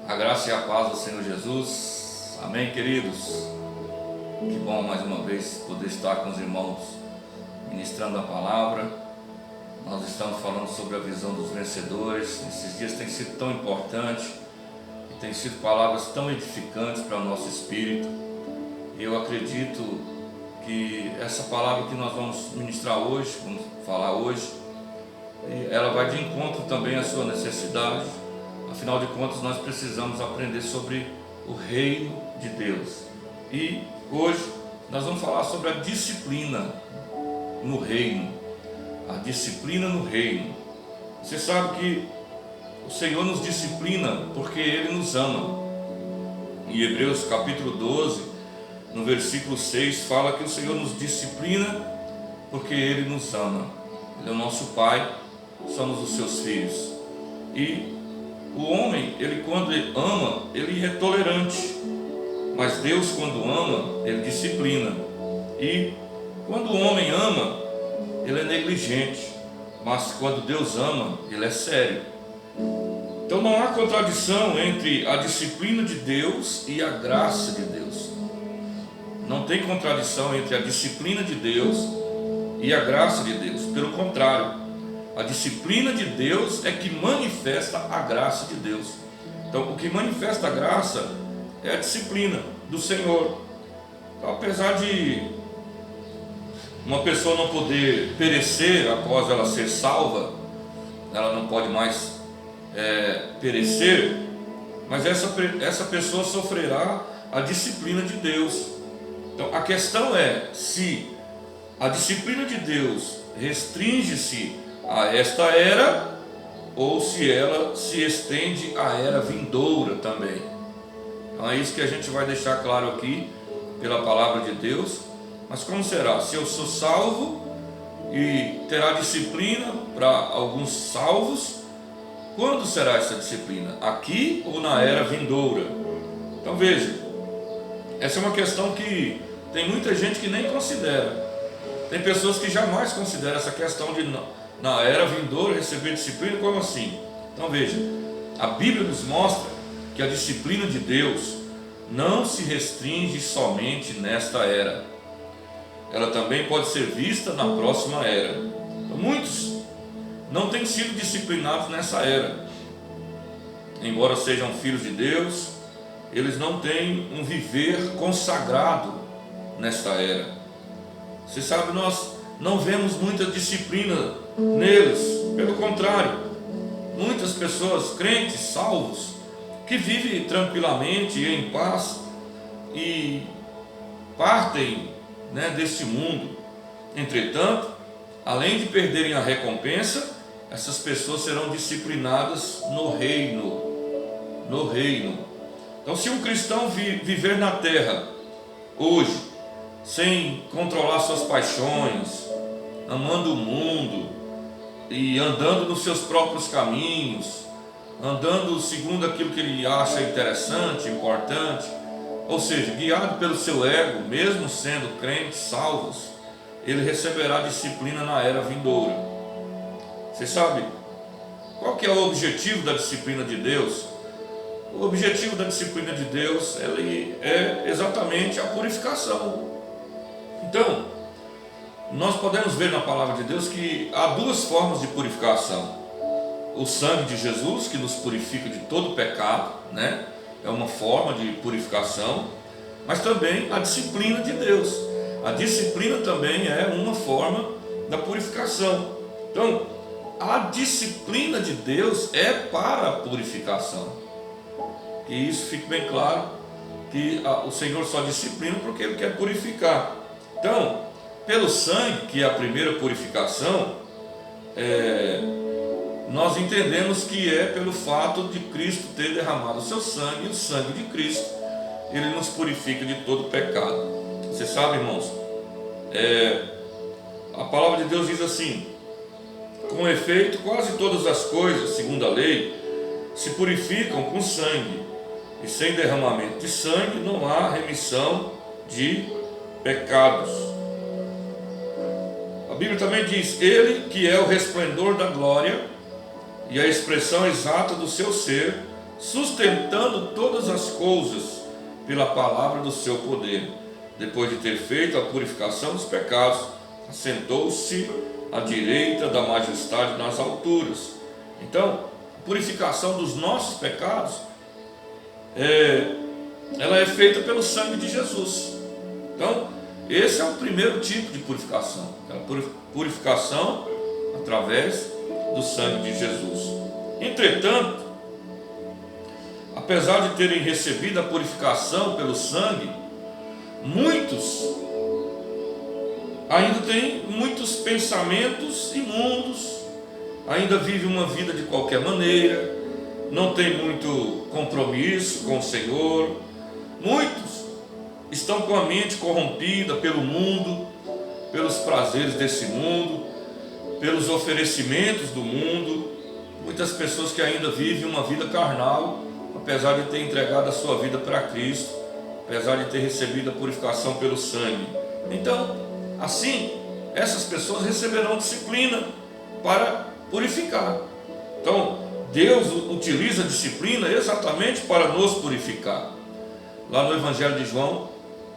A graça e a paz do Senhor Jesus. Amém, queridos? Que bom mais uma vez poder estar com os irmãos ministrando a palavra. Nós estamos falando sobre a visão dos vencedores. Esses dias tem sido tão importante e tem sido palavras tão edificantes para o nosso espírito. E eu acredito que essa palavra que nós vamos ministrar hoje, vamos falar hoje, ela vai de encontro também à sua necessidade. Afinal de contas, nós precisamos aprender sobre o reino de Deus. E hoje nós vamos falar sobre a disciplina no reino. A disciplina no reino. Você sabe que o Senhor nos disciplina porque Ele nos ama. Em Hebreus capítulo 12, no versículo 6, fala que o Senhor nos disciplina porque Ele nos ama. Ele é o nosso Pai, somos os seus filhos. E o homem, ele quando ele ama, ele é tolerante. Mas Deus, quando ama, Ele disciplina. E quando o homem ama, ele é negligente. Mas quando Deus ama, Ele é sério. Então não há contradição entre a disciplina de Deus e a graça de Deus. Não tem contradição entre a disciplina de Deus e a graça de Deus. Pelo contrário, a disciplina de Deus é que manifesta a graça de Deus. Então, o que manifesta a graça é a disciplina do Senhor. Então, apesar de uma pessoa não poder perecer após ela ser salva, ela não pode mais perecer, mas essa pessoa sofrerá a disciplina de Deus. Então, a questão é se a disciplina de Deus restringe-se a esta era, ou se ela se estende à era vindoura também. Então é isso que a gente vai deixar claro aqui pela palavra de Deus. Mas como será? Se eu sou salvo e terá disciplina para alguns salvos, quando será essa disciplina? Aqui ou na era vindoura? Então veja, essa é uma questão que tem muita gente que nem considera. Tem pessoas que jamais consideram essa questão de na era vindoura receber disciplina. Como assim? Então veja, a Bíblia nos mostra que a disciplina de Deus não se restringe somente nesta era. Ela também pode ser vista na próxima era. Então, muitos não têm sido disciplinados nessa era. Embora sejam filhos de Deus, eles não têm um viver consagrado nesta era. Você sabe, nós não vemos muita disciplina neles. Pelo contrário, muitas pessoas, crentes, salvos, que vivem tranquilamente e em paz e partem deste mundo. Entretanto, além de perderem a recompensa, essas pessoas serão disciplinadas no reino. No reino. Então, se um cristão viver na terra hoje, sem controlar suas paixões, amando o mundo e andando nos seus próprios caminhos, andando segundo aquilo que ele acha interessante, importante, ou seja, guiado pelo seu ego, mesmo sendo crentes salvos, ele receberá disciplina na era vindoura. Você sabe qual que é o objetivo da disciplina de Deus? O objetivo da disciplina de Deus ele é exatamente a purificação. Então, nós podemos ver na palavra de Deus que há duas formas de purificação. O sangue de Jesus, que nos purifica de todo pecado, é uma forma de purificação, mas também a disciplina de Deus. A disciplina também é uma forma da purificação. Então, a disciplina de Deus é para a purificação. Que isso fique bem claro, que o Senhor só disciplina porque Ele quer purificar. Então, pelo sangue, que é a primeira purificação, nós entendemos que é pelo fato de Cristo ter derramado o seu sangue, e o sangue de Cristo, Ele nos purifica de todo pecado. Você sabe, irmãos, a palavra de Deus diz assim: com efeito, quase todas as coisas, segundo a lei, se purificam com sangue, e sem derramamento de sangue não há remissão de pecados. A Bíblia também diz: Ele que é o resplendor da glória e a expressão exata do seu ser, sustentando todas as coisas pela palavra do seu poder. Depois de ter feito a purificação dos pecados, assentou-se à direita da majestade nas alturas. Então, a purificação dos nossos pecados, ela é feita pelo sangue de Jesus. Então, esse é o primeiro tipo de purificação, a purificação através do sangue de Jesus. Entretanto, apesar de terem recebido a purificação pelo sangue, muitos ainda têm muitos pensamentos imundos, ainda vivem uma vida de qualquer maneira, não tem muito compromisso com o Senhor. Muitos estão com a mente corrompida pelo mundo, pelos prazeres desse mundo, pelos oferecimentos do mundo. Muitas pessoas que ainda vivem uma vida carnal, apesar de ter entregado a sua vida para Cristo, apesar de ter recebido a purificação pelo sangue. Então, assim, essas pessoas receberão disciplina para purificar. Então, Deus utiliza a disciplina exatamente para nos purificar. Lá no Evangelho de João,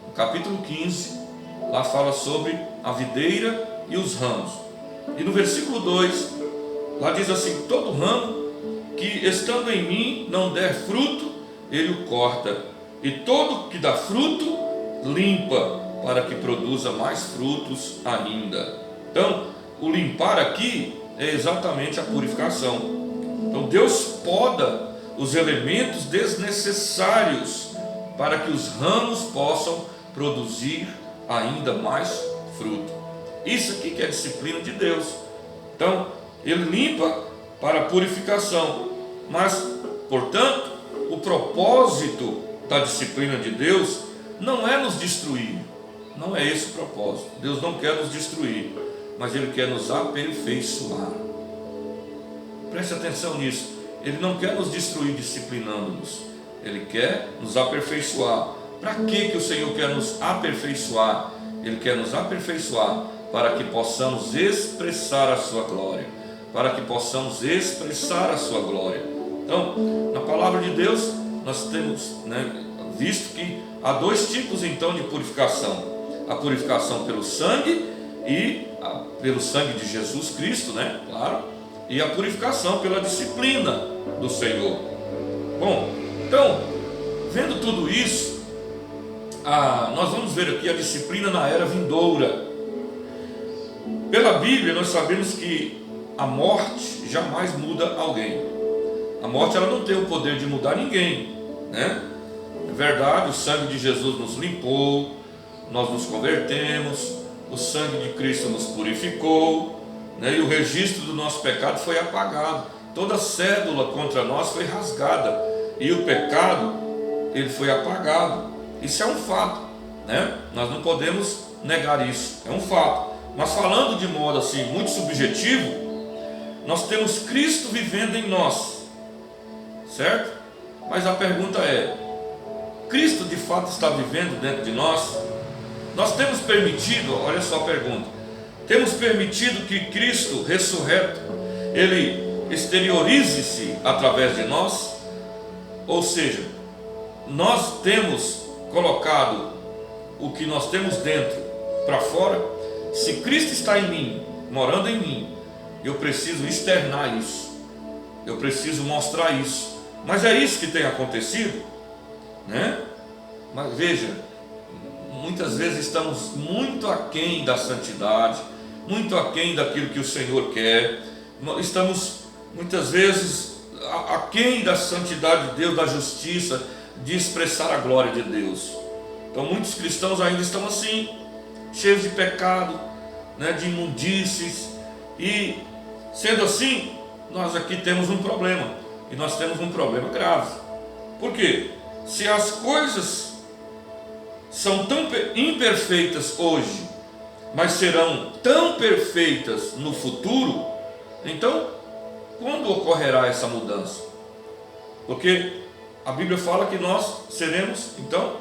no capítulo 15, lá fala sobre a videira e os ramos. E no versículo 2, lá diz assim: todo ramo que estando em mim não der fruto, ele o corta, e todo que dá fruto, limpa, para que produza mais frutos ainda. Então, o limpar aqui é exatamente a purificação. Então, Deus poda os elementos desnecessários para que os ramos possam produzir ainda mais fruto. Isso aqui que é a disciplina de Deus. Então, Ele limpa para a purificação, mas, portanto, o propósito da disciplina de Deus não é nos destruir. Não é esse o propósito. Deus não quer nos destruir, mas Ele quer nos aperfeiçoar. Preste atenção nisso. Ele não quer nos destruir disciplinando-nos. Ele quer nos aperfeiçoar. Para que o Senhor quer nos aperfeiçoar? Ele quer nos aperfeiçoar para que possamos expressar a sua glória. Para que possamos expressar a sua glória. Então, na palavra de Deus, nós temos visto que há dois tipos então de purificação. A purificação pelo sangue e pelo sangue de Jesus Cristo, claro, e a purificação pela disciplina do Senhor. Bom, então, vendo tudo isso, nós vamos ver aqui a disciplina na era vindoura. Pela Bíblia nós sabemos que a morte jamais muda alguém. A morte ela não tem o poder de mudar ninguém, É verdade, o sangue de Jesus nos limpou, nós nos convertemos, o sangue de Cristo nos purificou, e o registro do nosso pecado foi apagado. Toda cédula contra nós foi rasgada e o pecado ele foi apagado. Isso é um fato, Nós não podemos negar isso, é um fato. Mas falando de modo assim muito subjetivo, nós temos Cristo vivendo em nós, certo? Mas a pergunta é: Cristo de fato está vivendo dentro de nós? Nós temos permitido, olha só a pergunta, temos permitido que Cristo ressurreto, Ele exteriorize-se através de nós? Ou seja, nós temos colocado o que nós temos dentro para fora? Se Cristo está em mim, morando em mim, eu preciso externar isso, eu preciso mostrar isso. Mas é isso que tem acontecido, Mas veja, muitas vezes estamos muito aquém da santidade, muito aquém daquilo que o Senhor quer. Estamos muitas vezes aquém da santidade de Deus, da justiça, de expressar a glória de Deus. Então muitos cristãos ainda estão assim, cheios de pecado, de imundícies. E sendo assim, nós aqui temos um problema, e nós temos um problema grave. Por quê? Se as coisas são tão imperfeitas hoje, mas serão tão perfeitas no futuro, então quando ocorrerá essa mudança? Porque a Bíblia fala que nós seremos então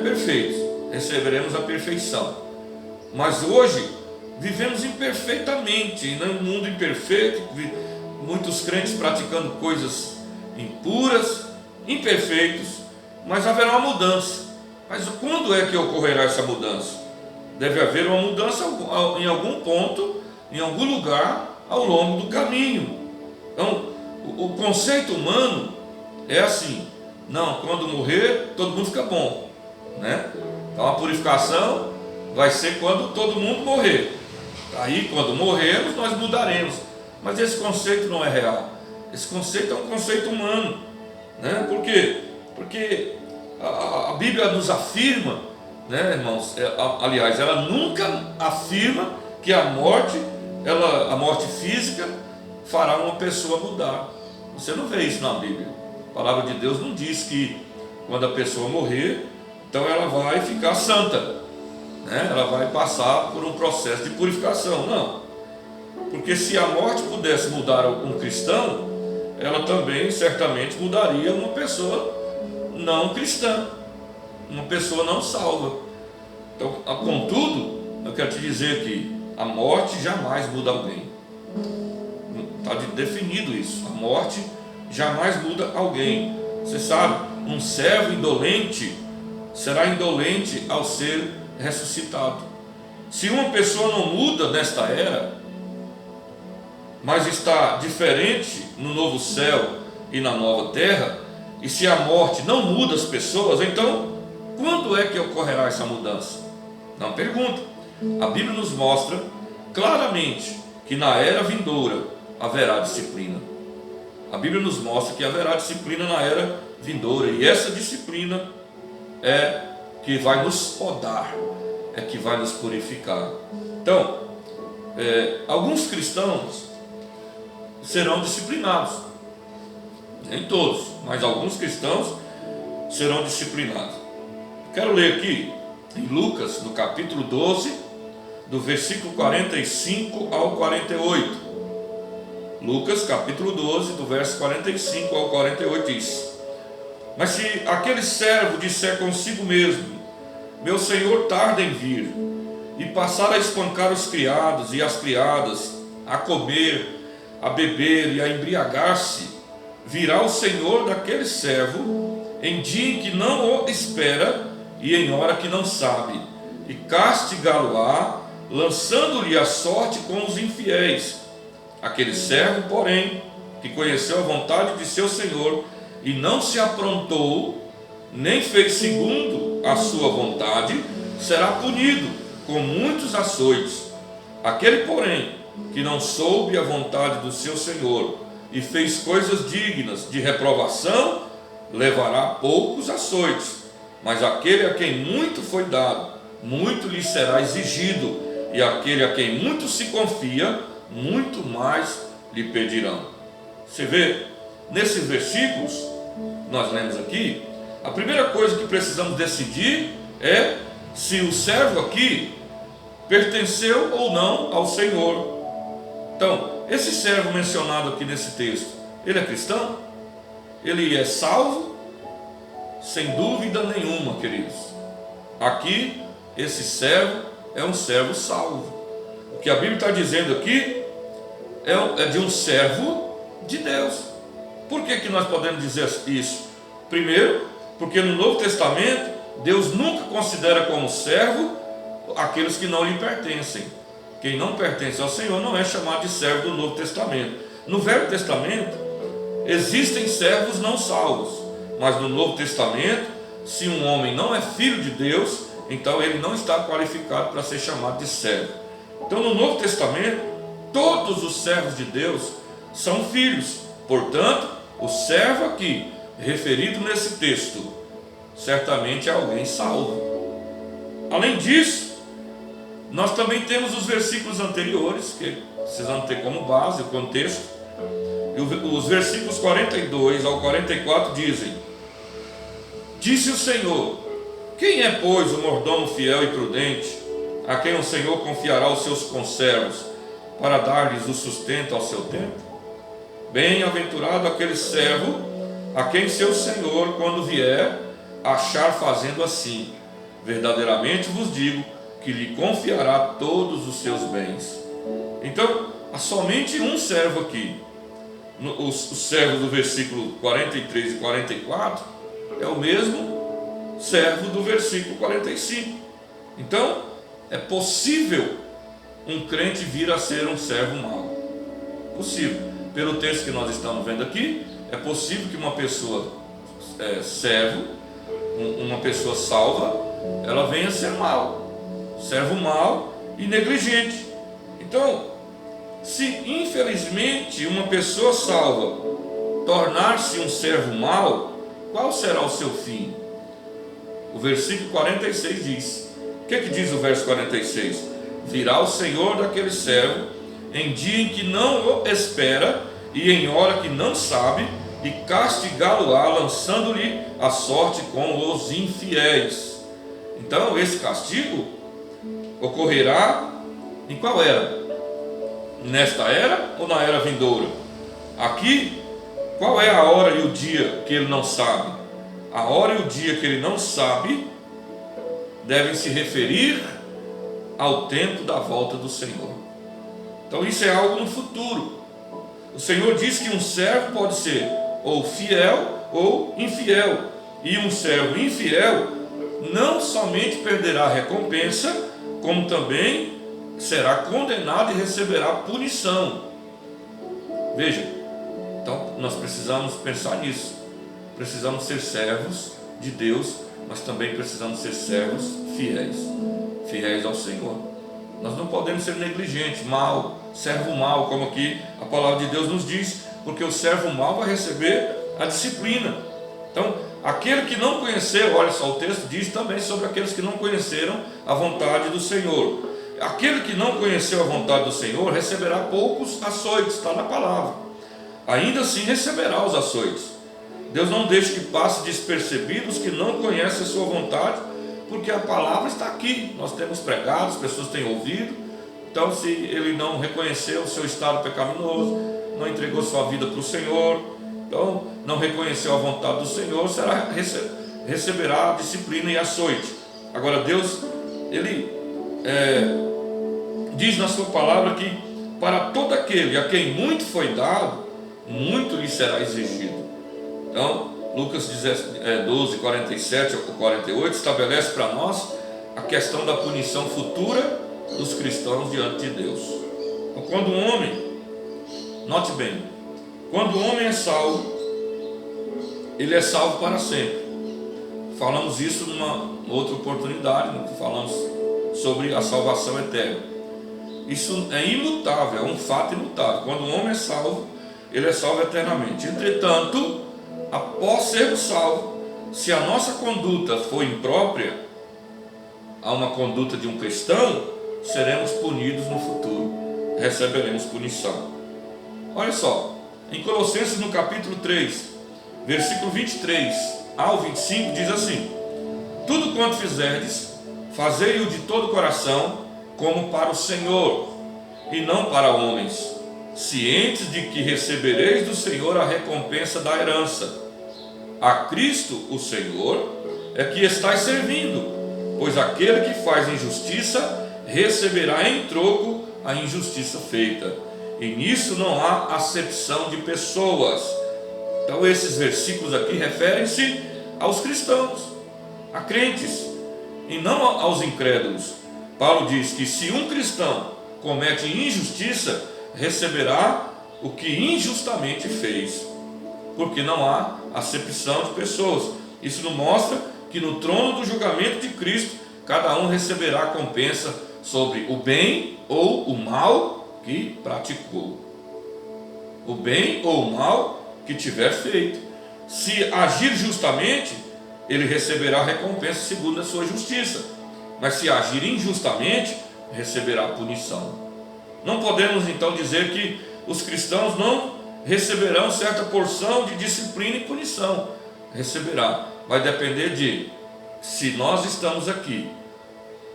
perfeitos, receberemos a perfeição. Mas hoje vivemos imperfeitamente, num mundo imperfeito, muitos crentes praticando coisas impuras, imperfeitos, mas haverá uma mudança. Mas quando é que ocorrerá essa mudança? Deve haver uma mudança em algum ponto, em algum lugar, ao longo do caminho. Então, o conceito humano é assim: não, quando morrer, todo mundo fica bom, né? Então a purificação vai ser quando todo mundo morrer. Aí, quando morrermos, nós mudaremos. Mas esse conceito não é real. Esse conceito é um conceito humano, né? Por quê? Porque a Bíblia nos afirma, né, irmãos? Aliás, ela nunca afirma que a morte física fará uma pessoa mudar. Você não vê isso na Bíblia. A palavra de Deus não diz que quando a pessoa morrer, então ela vai ficar santa, né? Ela vai passar por um processo de purificação. Não. Porque se a morte pudesse mudar um cristão, ela também certamente mudaria uma pessoa não cristã, uma pessoa não salva. Então, contudo, eu quero te dizer que a morte jamais muda alguém. Está definido isso. A morte jamais muda alguém. Você sabe, um servo indolente será indolente ao ser ressuscitado. Se uma pessoa não muda nesta era, mas está diferente no novo céu e na nova terra, e se a morte não muda as pessoas, então quando é que ocorrerá essa mudança? Não pergunta. A Bíblia nos mostra claramente que na era vindoura haverá disciplina. A Bíblia nos mostra que haverá disciplina na era vindoura, e essa disciplina é que vai nos podar, é que vai nos purificar. Então, alguns cristãos serão disciplinados, nem todos, mas alguns cristãos serão disciplinados. Quero ler aqui em Lucas, no capítulo 12, do versículo 45 ao 48. Lucas, capítulo 12, do verso 45 ao 48 diz: mas se aquele servo disser consigo mesmo, meu senhor tarda em vir, e passar a espancar os criados e as criadas, a comer, a beber e a embriagar-se, virá o senhor daquele servo em dia em que não o espera e em hora que não sabe, e castigá-lo-á, lançando-lhe a sorte com os infiéis. Aquele servo, porém, que conheceu a vontade de seu senhor e não se aprontou, nem fez segundo a sua vontade, será punido com muitos açoites. Aquele, porém, que não soube a vontade do seu senhor e fez coisas dignas de reprovação, levará poucos açoites. Mas aquele a quem muito foi dado, muito lhe será exigido, e aquele a quem muito se confia, muito mais lhe pedirão. Você vê, nesses versículos, nós lemos aqui, a primeira coisa que precisamos decidir é se o servo aqui pertenceu ou não ao Senhor. Então, esse servo mencionado aqui nesse texto, ele é cristão? Ele é salvo? Sem dúvida nenhuma, queridos. Aqui, esse servo é um servo salvo. O que a Bíblia está dizendo aqui é de um servo de Deus. Por que nós podemos dizer isso? Primeiro, porque no Novo Testamento, Deus nunca considera como servo aqueles que não lhe pertencem. Quem não pertence ao Senhor não é chamado de servo do Novo Testamento. No Velho Testamento, existem servos não salvos, mas no Novo Testamento, se um homem não é filho de Deus, então ele não está qualificado para ser chamado de servo. Então, no Novo Testamento, todos os servos de Deus são filhos. Portanto, o servo aqui, referido nesse texto, certamente é alguém salvo. Além disso, nós também temos os versículos anteriores, que precisamos ter como base o contexto. E os versículos 42 ao 44 dizem: disse o Senhor, quem é, pois, o mordomo fiel e prudente, a quem o Senhor confiará os seus conservos, para dar-lhes o sustento ao seu tempo? Bem-aventurado aquele servo, a quem seu Senhor, quando vier, achar fazendo assim. Verdadeiramente vos digo, que lhe confiará todos os seus bens. Então, há somente um servo aqui, os servos do versículo 43 e 44 é o mesmo servo do versículo 45. Então, é possível um crente vir a ser um servo mau. Possível. Pelo texto que nós estamos vendo aqui, é possível que uma pessoa servo, uma pessoa salva, ela venha a ser mau, servo mau e negligente. Então, se infelizmente uma pessoa salva tornar-se um servo mau, qual será o seu fim? O versículo 46 diz: o que diz o verso 46? Virá o Senhor daquele servo em dia em que não o espera e em hora que não sabe, e castigá-lo-á, lançando-lhe a sorte com os infiéis. Então esse castigo ocorrerá em qual era? Nesta era ou na era vindoura? Aqui, qual é a hora e o dia que ele não sabe? A hora e o dia que ele não sabe devem se referir ao tempo da volta do Senhor. Então isso é algo no futuro. O Senhor diz que um servo pode ser ou fiel ou infiel, e um servo infiel não somente perderá a recompensa, como também será condenado e receberá punição. Veja, então nós precisamos pensar nisso. Precisamos ser servos de Deus, mas também precisamos ser servos fiéis ao Senhor. Nós não podemos ser negligentes, mau, servo mau, como aqui a palavra de Deus nos diz, porque o servo mau vai receber a disciplina. Então, aquele que não conheceu, olha só, o texto diz também sobre aqueles que não conheceram a vontade do Senhor. Aquele que não conheceu a vontade do Senhor receberá poucos açoites, está na palavra. Ainda assim receberá os açoites. Deus não deixa que passe despercebidos que não conhecem a sua vontade, porque a palavra está aqui. Nós temos pregado, as pessoas têm ouvido. Então, se ele não reconheceu o seu estado pecaminoso, não entregou sua vida para o Senhor, então não reconheceu a vontade do Senhor, receberá disciplina e açoite. Agora Deus, Ele diz na sua palavra que para todo aquele a quem muito foi dado, muito lhe será exigido. Então, Lucas 12, 47 ao 48 estabelece para nós a questão da punição futura dos cristãos diante de Deus. Então, quando um homem, note bem, quando o homem é salvo, ele é salvo para sempre. Falamos isso numa outra oportunidade, falamos sobre a salvação eterna. Isso é imutável, é um fato imutável. Quando o homem é salvo, ele é salvo eternamente. Entretanto, após sermos salvos, se a nossa conduta for imprópria a uma conduta de um cristão, seremos punidos no futuro, receberemos punição. Olha só, em Colossenses no capítulo 3, versículo 23 ao 25 diz assim: tudo quanto fizerdes, fazei-o de todo o coração, como para o Senhor, e não para homens, cientes de que recebereis do Senhor a recompensa da herança. A Cristo, o Senhor, é que estáis servindo, pois aquele que faz injustiça receberá em troco a injustiça feita, e nisso não há acepção de pessoas. Então esses versículos aqui referem-se aos cristãos, a crentes, e não aos incrédulos. Paulo diz que se um cristão comete injustiça, receberá o que injustamente fez, porque não há acepção de pessoas. Isso nos mostra que no trono do julgamento de Cristo, cada um receberá a compensa sobre o bem ou o mal que praticou, o bem ou o mal que tiver feito. Se agir justamente, ele receberá a recompensa segundo a sua justiça, mas se agir injustamente, receberá a punição. Não podemos então dizer que os cristãos não receberão certa porção de disciplina e punição. Receberá, vai depender de se nós estamos aqui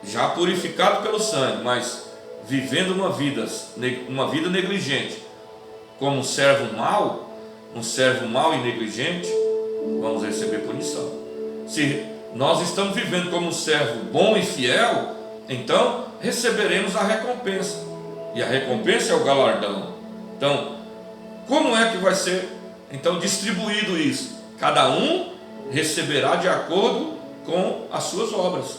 já purificados pelo sangue, mas vivendo uma vida negligente, como um servo mau e negligente, vamos receber punição. Se nós estamos vivendo como um servo bom e fiel, então receberemos a recompensa, e a recompensa é o galardão. Então, como é que vai ser então distribuído isso? Cada um receberá de acordo com as suas obras.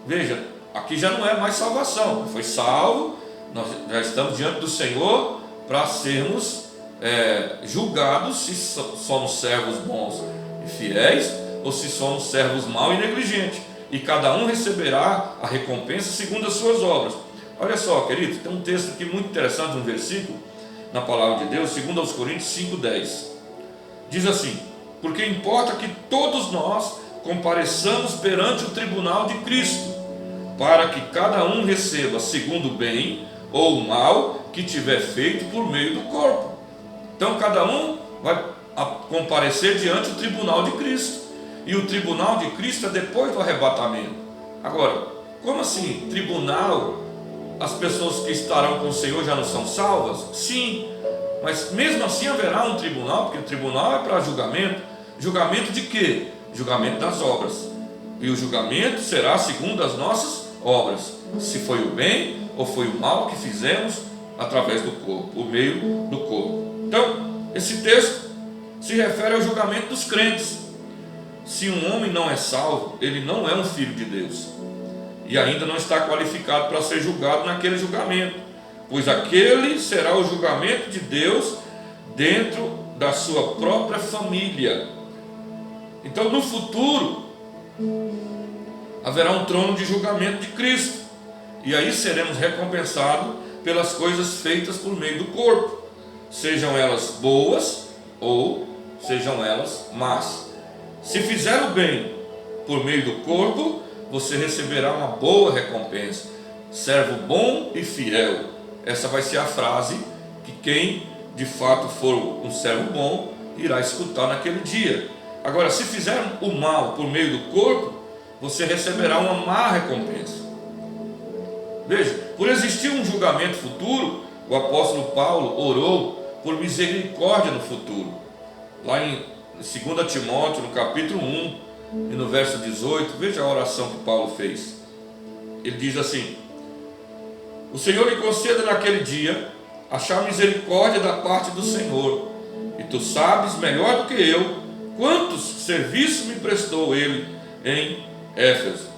Veja, aqui já não é mais salvação, foi salvo, nós já estamos diante do Senhor para sermos julgados se somos servos bons e fiéis ou se somos servos maus e negligentes, e cada um receberá a recompensa segundo as suas obras. Olha só, querido, tem um texto aqui muito interessante, um versículo na palavra de Deus, 2 Coríntios 5,10, diz assim: porque importa que todos nós compareçamos perante o tribunal de Cristo, para que cada um receba segundo o bem ou o mal que tiver feito por meio do corpo. Então cada um vai comparecer diante do tribunal de Cristo, e o tribunal de Cristo é depois do arrebatamento. Agora, como assim tribunal? As pessoas que estarão com o Senhor já não são salvas? Sim, mas mesmo assim haverá um tribunal, porque o tribunal é para julgamento. Julgamento de quê? Julgamento das obras. E o julgamento será segundo as nossas obras, se foi o bem ou foi o mal que fizemos através do corpo, por meio do corpo. Então, esse texto se refere ao julgamento dos crentes. Se um homem não é salvo, ele não é um filho de Deus, e ainda não está qualificado para ser julgado naquele julgamento, pois aquele será o julgamento de Deus dentro da sua própria família. Então, no futuro, haverá um trono de julgamento de Cristo, e aí seremos recompensados pelas coisas feitas por meio do corpo, sejam elas boas ou sejam elas más. Se fizer o bem por meio do corpo, você receberá uma boa recompensa. Servo bom e fiel. Essa vai ser a frase que quem de fato for um servo bom irá escutar naquele dia. Agora, se fizer o mal por meio do corpo, você receberá uma má recompensa. Veja, por existir um julgamento futuro, o apóstolo Paulo orou por misericórdia no futuro. Lá em 2 Timóteo, no capítulo 1 e no verso 18, veja a oração que Paulo fez. Ele diz assim: o Senhor lhe conceda naquele dia achar misericórdia da parte do Senhor, e tu sabes melhor do que eu quantos serviços me prestou ele em Éfeso.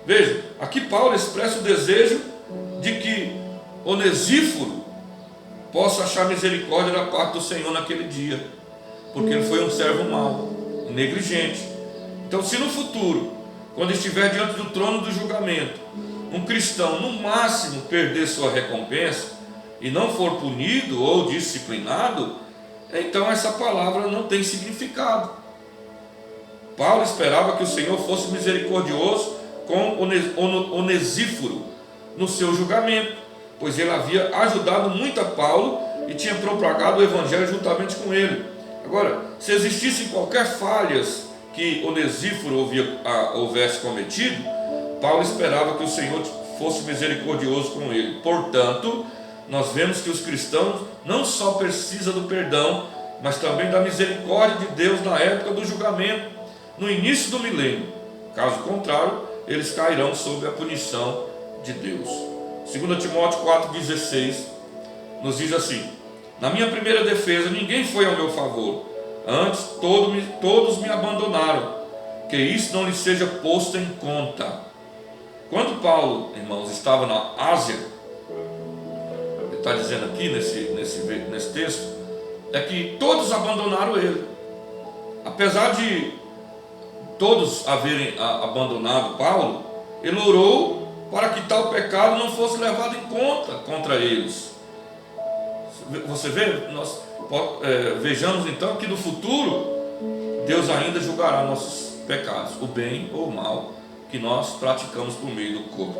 Veja, aqui Paulo expressa o desejo de que Onesíforo possa achar misericórdia da parte do Senhor naquele dia, porque ele foi um servo mau, negligente. Então, se no futuro, quando estiver diante do trono do julgamento, um cristão no máximo perder sua recompensa e não for punido ou disciplinado, então essa palavra não tem significado. Paulo esperava que o Senhor fosse misericordioso com Onesíforo no seu julgamento, pois ele havia ajudado muito a Paulo e tinha propagado o evangelho juntamente com ele. Agora, se existissem qualquer falhas que Onesíforo houvesse cometido, Paulo esperava que o Senhor fosse misericordioso com ele. Portanto, nós vemos que os cristãos não só precisam do perdão, mas também da misericórdia de Deus na época do julgamento, no início do milênio. Caso contrário, eles cairão sob a punição de Deus. 2 Timóteo 4,16 nos diz assim: na minha primeira defesa ninguém foi ao meu favor, antes todos me abandonaram, que isso não lhe seja posto em conta. Quando Paulo, irmãos, estava na Ásia, ele está dizendo aqui nesse texto, é que todos abandonaram ele. Apesar de todos haverem abandonado Paulo, ele orou para que tal pecado não fosse levado em conta contra eles. Você vê, nós vejamos então que no futuro Deus ainda julgará nossos pecados, o bem ou o mal que nós praticamos por meio do corpo.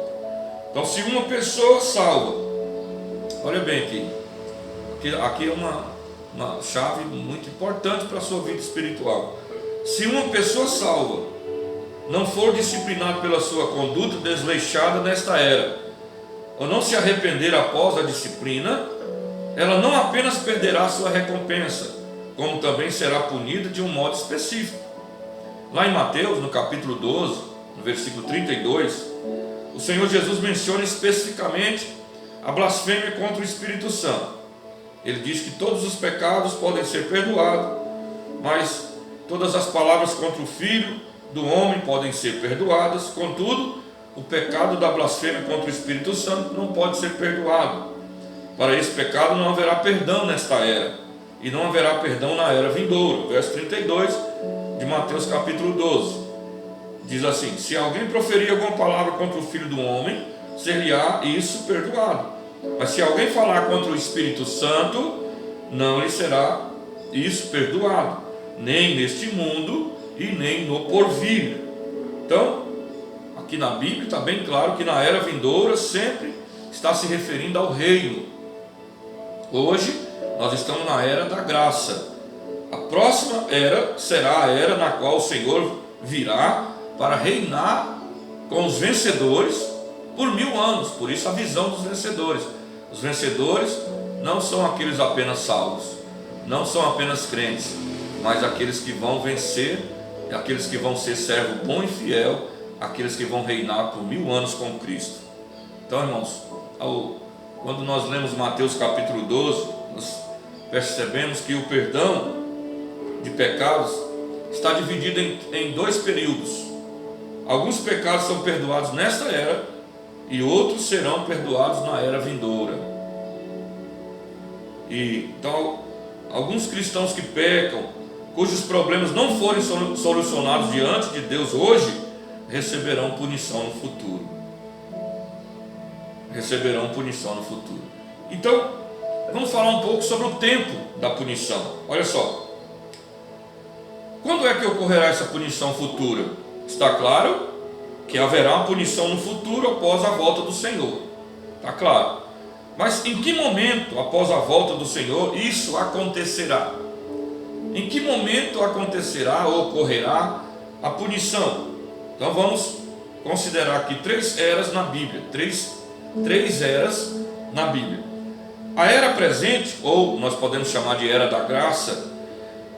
Então, se uma pessoa salva, olha bem aqui é uma chave muito importante para a sua vida espiritual. Se uma pessoa salva não for disciplinada pela sua conduta desleixada nesta era, ou não se arrepender após a disciplina, ela não apenas perderá sua recompensa, como também será punida de um modo específico. Lá em Mateus, no capítulo 12, no versículo 32, o Senhor Jesus menciona especificamente a blasfêmia contra o Espírito Santo. ele diz que todos os pecados podem ser perdoados, mas todas as palavras contra o Filho do homem podem ser perdoadas. Contudo, o pecado da blasfêmia contra o Espírito Santo não pode ser perdoado. Para esse pecado não haverá perdão nesta era, e não haverá perdão na era vindoura. Verso 32 de Mateus capítulo 12 diz assim: se alguém proferir alguma palavra contra o Filho do homem, ser-lhe-á isso perdoado. Mas se alguém falar contra o Espírito Santo, não lhe será isso perdoado, nem neste mundo e nem no porvir. Então, aqui na Bíblia está bem claro que na era vindoura sempre está se referindo ao reino. Hoje nós estamos na era da graça. A próxima era será a era na qual o Senhor virá para reinar com os vencedores por 1000 anos. Por isso a visão dos vencedores. Os vencedores não são aqueles apenas salvos, não são apenas crentes, mas aqueles que vão vencer, aqueles que vão ser servo bom e fiel, aqueles que vão reinar por 1000 anos com Cristo. Então, irmãos, quando nós lemos Mateus capítulo 12, nós percebemos que o perdão de pecados está dividido em 2 períodos. Alguns pecados são perdoados nesta era e outros serão perdoados na era vindoura. E então, alguns cristãos que pecam, cujos problemas não forem solucionados diante de Deus hoje, receberão punição no futuro. Receberão punição no futuro. Então, vamos falar um pouco sobre o tempo da punição. Olha só. Quando é que ocorrerá essa punição futura? Está claro que haverá uma punição no futuro após a volta do Senhor. Está claro. Mas em que momento, após a volta do Senhor, isso acontecerá? Em que momento acontecerá ou ocorrerá a punição? Então vamos considerar aqui 3 eras na Bíblia. Três eras na Bíblia. A era presente, ou nós podemos chamar de era da graça,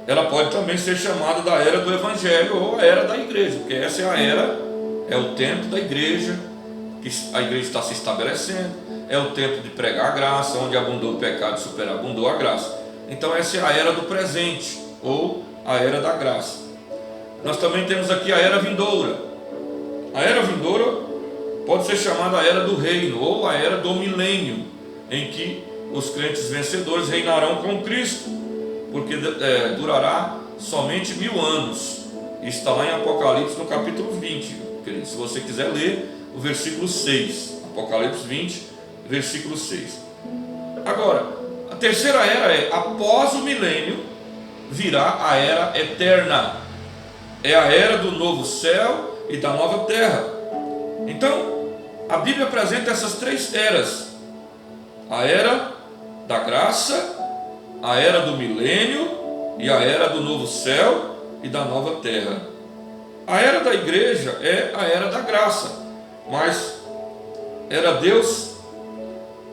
ela pode também ser chamada da era do Evangelho ou a era da igreja, porque essa é a era, é o tempo da igreja, que a igreja está se estabelecendo, é o tempo de pregar a graça, onde abundou o pecado, superabundou a graça. Então essa é a era do presente, ou a era da graça. Nós também temos aqui a era vindoura. A era vindoura pode ser chamada a era do reino, ou a era do milênio, em que os crentes vencedores reinarão com Cristo, porque durará somente 1000 anos. Isso está lá em Apocalipse no capítulo 20, querido. Se você quiser ler o versículo 6, Apocalipse 20, versículo 6. Agora, a terceira era é: após o milênio virá a era eterna. É a era do novo céu e da nova terra. Então, a Bíblia apresenta essas 3 eras: a era da graça, a era do milênio e a era do novo céu e da nova terra. A era da igreja é a era da graça, mas era Deus,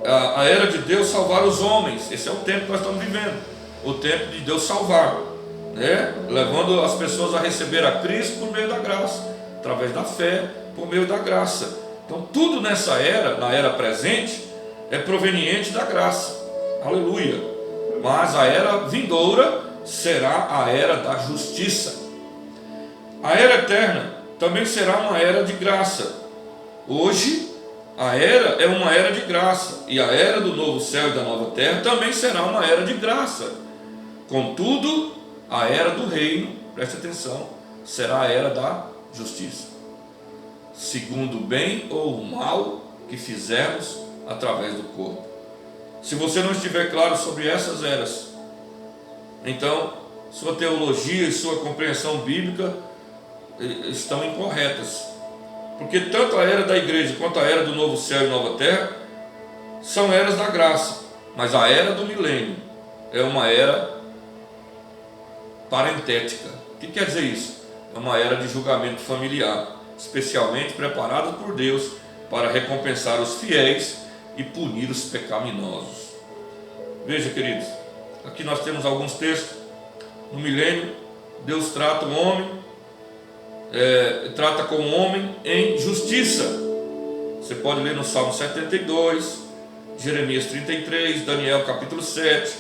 a era de Deus salvar os homens. Esse é o tempo que nós estamos vivendo, o tempo de Deus salvar, né? Levando as pessoas a receber a Cristo por meio da graça, através da fé, por meio da graça. Então tudo nessa era, na era presente, é proveniente da graça. Aleluia. Mas a era vindoura será a era da justiça. A era eterna também será uma era de graça. Hoje a era é uma era de graça, e a era do novo céu e da nova terra também será uma era de graça. Contudo, a era do reino, preste atenção, será a era da justiça, segundo o bem ou o mal que fizermos através do corpo. Se você não estiver claro sobre essas eras, então sua teologia e sua compreensão bíblica estão incorretas, porque tanto a era da igreja quanto a era do novo céu e nova terra são eras da graça, mas a era do milênio é uma era parentética. O que quer dizer isso? É uma era de julgamento familiar, especialmente preparada por Deus para recompensar os fiéis e punir os pecaminosos. Veja, queridos, aqui nós temos alguns textos. No milênio, Deus trata o homem, trata com o homem em justiça. Você pode ler no Salmo 72, Jeremias 33, Daniel capítulo 7,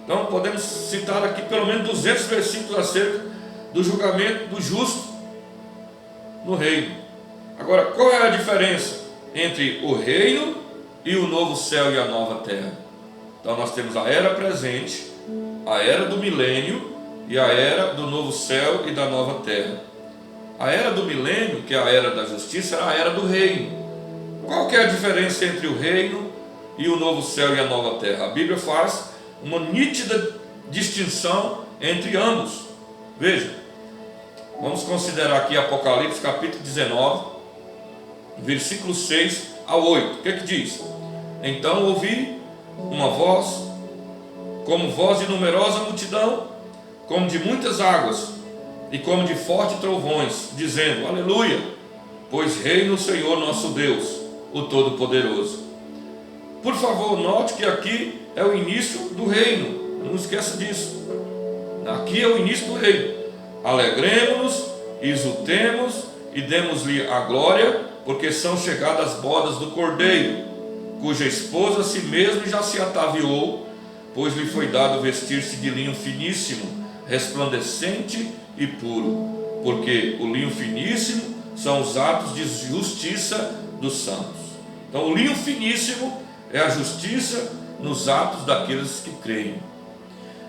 Então podemos citar aqui pelo menos 200 versículos acerca do julgamento do justo no reino. Agora, qual é a diferença entre o reino e o novo céu e a nova terra? Então nós temos a era presente, a era do milênio e a era do novo céu e da nova terra. A era do milênio, que é a era da justiça, era a era do reino. Qual que é a diferença entre o reino e o novo céu e a nova terra? A Bíblia faz uma nítida distinção entre ambos. Veja, vamos considerar aqui Apocalipse capítulo 19, versículos 6 a 8. O que é que diz? Então ouvi uma voz, como voz de numerosa multidão, como de muitas águas, e como de fortes trovões, dizendo: Aleluia, pois reina o Senhor nosso Deus, o Todo-Poderoso. Por favor, note que aqui é o início do reino, não esqueça disso. Aqui é o início do reino. Alegremos-nos, exultemos e demos-lhe a glória, porque são chegadas as bodas do Cordeiro, cuja esposa a si mesma já se ataviou, pois lhe foi dado vestir-se de linho finíssimo, resplandecente e puro, porque o linho finíssimo são os atos de justiça dos santos. Então o linho finíssimo é a justiça nos atos daqueles que creem.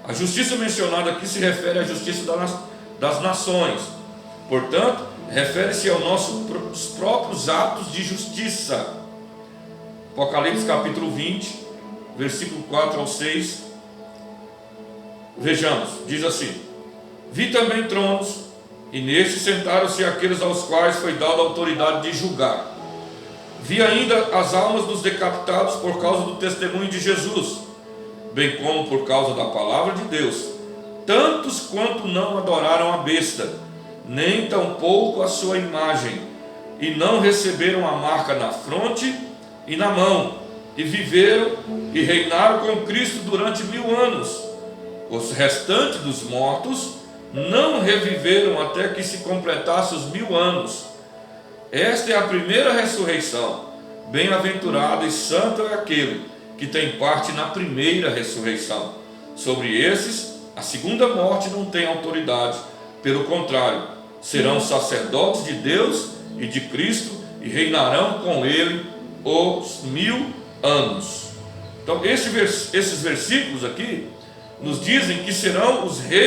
A justiça mencionada aqui se refere à justiça das nações. Portanto, refere-se aos nossos próprios atos de justiça. Apocalipse capítulo 20, versículo 4 ao 6. Vejamos, diz assim: vi também tronos, e nestes sentaram-se aqueles aos quais foi dada a autoridade de julgar. Vi ainda as almas dos decapitados por causa do testemunho de Jesus, bem como por causa da palavra de Deus, tantos quanto não adoraram a besta, nem tampouco a sua imagem, e não receberam a marca na fronte e na mão, e viveram e reinaram com Cristo durante 1000 anos. Os restantes dos mortos não reviveram até que se completasse os 1000 anos. Esta é a primeira ressurreição. Bem-aventurado e santo é aquele que tem parte na primeira ressurreição. Sobre esses, a segunda morte não tem autoridade. Pelo contrário, serão sacerdotes de Deus e de Cristo e reinarão com ele os 1000 anos. Então esses versículos aqui nos dizem que serão os reis